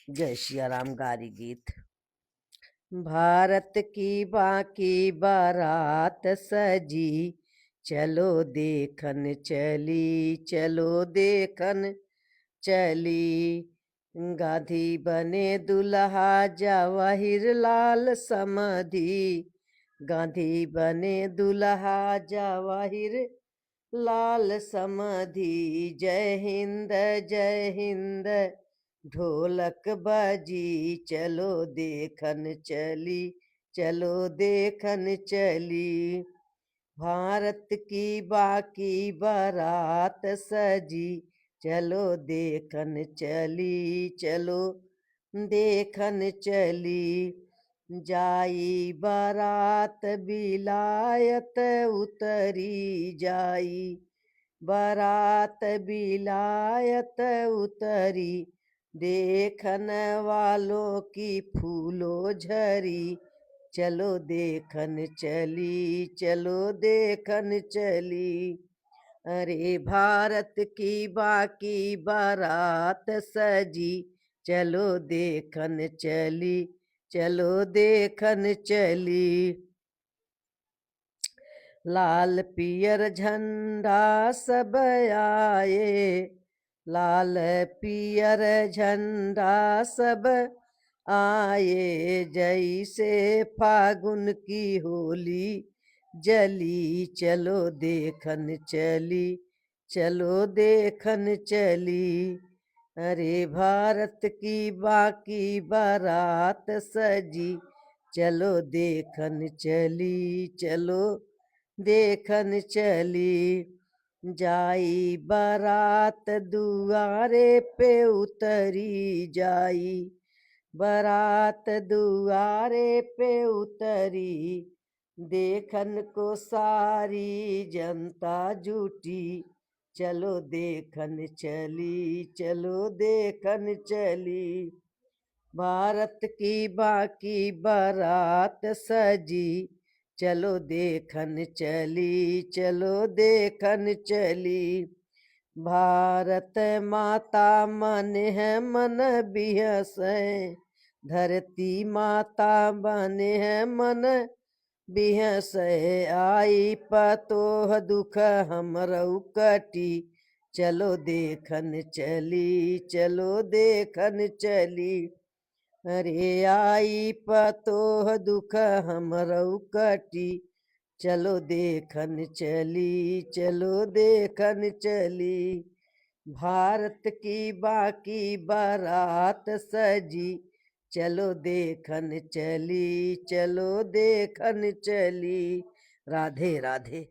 जय सिया राम। गारी गीत। भारत की बाकी बारात सजी, चलो देखन चली, चलो देखन चली। गाधी बने दुल्हा जवाहिर लाल समधी, गांधी बने दुल्हा जवाहिर लाल समधी। जय हिंद जय हिंद ढोलक बजी, चलो देखन चली, चलो देखन चली। भारत की बाकी बारात सजी, चलो देखन चली, चलो देखन चली। जाई बारात बिलायत उतरी जाई, बारात बिलायत उतरी। देखन वालों की फूलों झरी, चलो देखन चली, चलो देखन चली। अरे भारत की बाकी बारात सजी, चलो देखन चली, चलो देखन चली। लाल पियर झंडा सब आए, लाल पियर झंडा सब आए। जैसे फागुन की होली जली, चलो देखन चली, चलो देखन चली। अरे भारत की बाकी बारात सजी, चलो देखन चली, चलो देखन चली। जाई बारात दुआरे पे उतरी जाई, बारात दुआरे पे उतरी। देखन को सारी जनता जुटी, चलो देखन चली, चलो देखन चली। भारत की बाकी बारात सजी, चलो देखन चली, चलो देखन चली। भारत माता मन है मन बिहसे, धरती माता बने है मन बिहसे। आई पतोह दुख हमरऊ कटी, चलो देखन चली, चलो देखन चली। अरे आई पतोह दुख हमरऊ कटी, चलो देखन चली, चलो देखन चली। भारत की बाकी बारात सजी, चलो देखन चली, चलो देखन चली। राधे राधे।